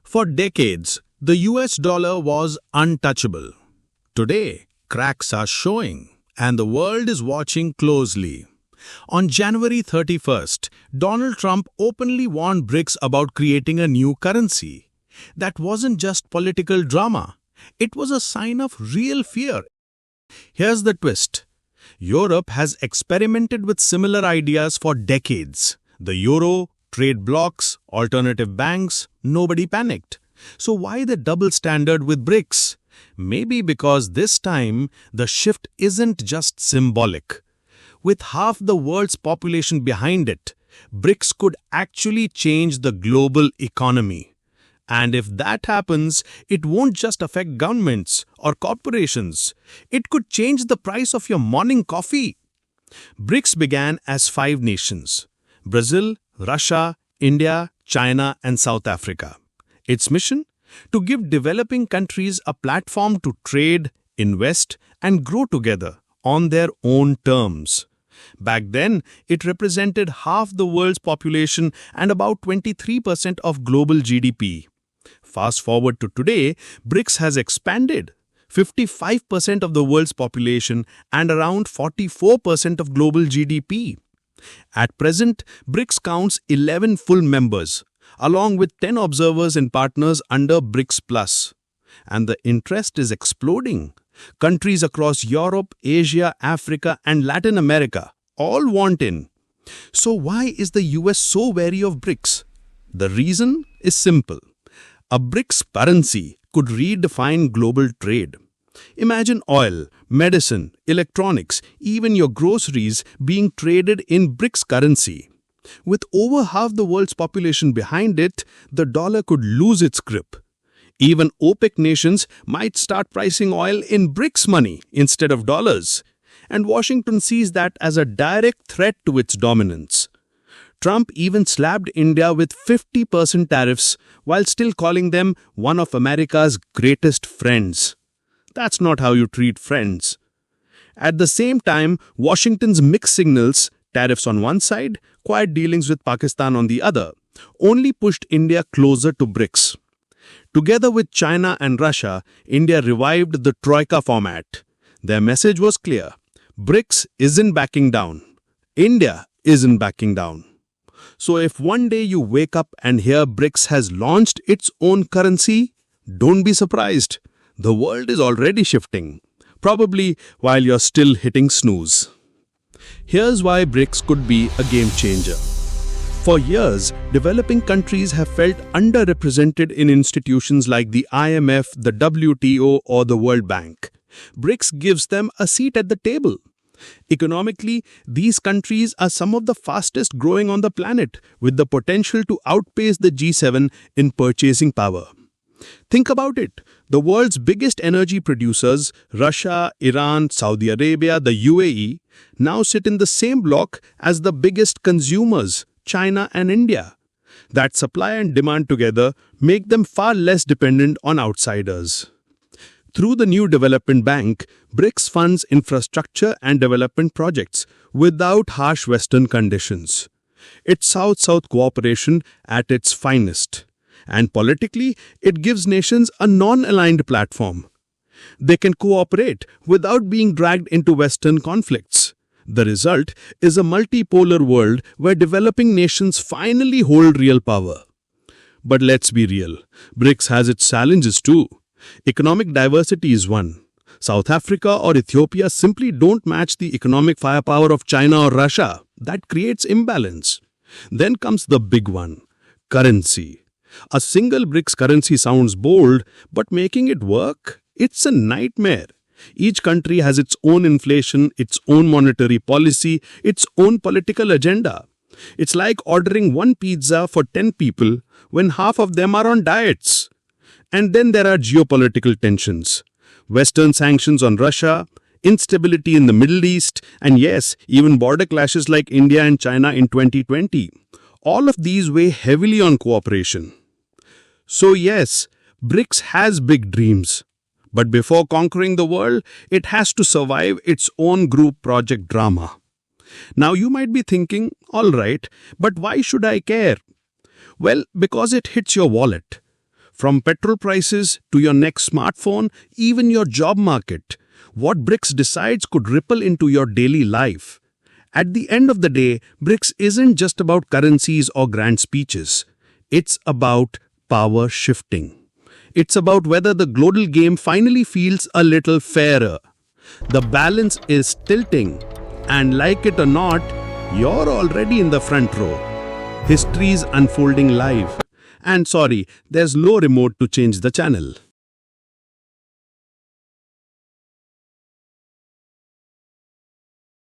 For decades, the US dollar was untouchable. Today, cracks are showing, and the world is watching closely. On January 31st, Donald Trump openly warned BRICS about creating a new currency. That wasn't just political drama. It was a sign of real fear. Here's the twist. Europe has experimented with similar ideas for decades. The euro, trade blocs, alternative banks, nobody panicked. So why the double standard with BRICS? Maybe because this time the shift isn't just symbolic. With half the world's population behind it, BRICS could actually change the global economy. And if that happens, it won't just affect governments or corporations. It could change the price of your morning coffee. BRICS began as 5 nations: Brazil, Russia, India, China, and South Africa. Its mission? To give developing countries a platform to trade, invest, and grow together on their own terms. Back then, it represented half the world's population and about 23% of global GDP. Fast forward to today, BRICS has expanded. 55% of the world's population and around 44% of global GDP. At present, BRICS counts 11 full members, along with 10 observers and partners under BRICS Plus. And the interest is exploding. Countries across Europe, Asia, Africa, and Latin America all want in. So why is the US so wary of BRICS? The reason is simple. A BRICS currency could redefine global trade. Imagine oil, medicine, electronics, even your groceries being traded in BRICS currency. With over half the world's population behind it, the dollar could lose its grip. Even OPEC nations might start pricing oil in BRICS money instead of dollars. And Washington sees that as a direct threat to its dominance. Trump even slapped India with 50% tariffs while still calling them one of America's greatest friends. That's not how you treat friends. At the same time, Washington's mixed signals, tariffs on one side, quiet dealings with Pakistan on the other, only pushed India closer to BRICS. Together with China and Russia, India revived the Troika format. Their message was clear. BRICS isn't backing down. India isn't backing down. So if one day you wake up and hear BRICS has launched its own currency, don't be surprised. The world is already shifting, probably while you're still hitting snooze. Here's why BRICS could be a game changer. For years, developing countries have felt underrepresented in institutions like the IMF, the WTO, or the World Bank. BRICS gives them a seat at the table. Economically, these countries are some of the fastest growing on the planet, with the potential to outpace the G7 in purchasing power. Think about it. The world's biggest energy producers, Russia, Iran, Saudi Arabia, the UAE, now sit in the same block as the biggest consumers, China and India. That supply and demand together make them far less dependent on outsiders. Through the new development bank, BRICS funds infrastructure and development projects without harsh Western conditions. It's South-South cooperation at its finest. And politically, it gives nations a non-aligned platform. They can cooperate without being dragged into Western conflicts. The result is a multipolar world where developing nations finally hold real power. But let's be real, BRICS has its challenges too. Economic diversity is one. South Africa or Ethiopia simply don't match the economic firepower of China or Russia. That creates imbalance. Then comes the big one, currency. A single BRICS currency sounds bold, but making it work, it's a nightmare. Each country has its own inflation, its own monetary policy, its own political agenda. It's like ordering one pizza for 10 people when half of them are on diets. And then there are geopolitical tensions. Western sanctions on Russia, instability in the Middle East, and yes, even border clashes like India and China in 2020. All of these weigh heavily on cooperation. So yes, BRICS has big dreams. But before conquering the world, it has to survive its own group project drama. Now you might be thinking, all right, but why should I care? Well, because it hits your wallet. From petrol prices to your next smartphone, even your job market, what BRICS decides could ripple into your daily life. At the end of the day, BRICS isn't just about currencies or grand speeches. It's about power shifting. It's about whether the global game finally feels a little fairer. The balance is tilting, and like it or not, you're already in the front row. History's unfolding live. And sorry, there's no remote to change the channel.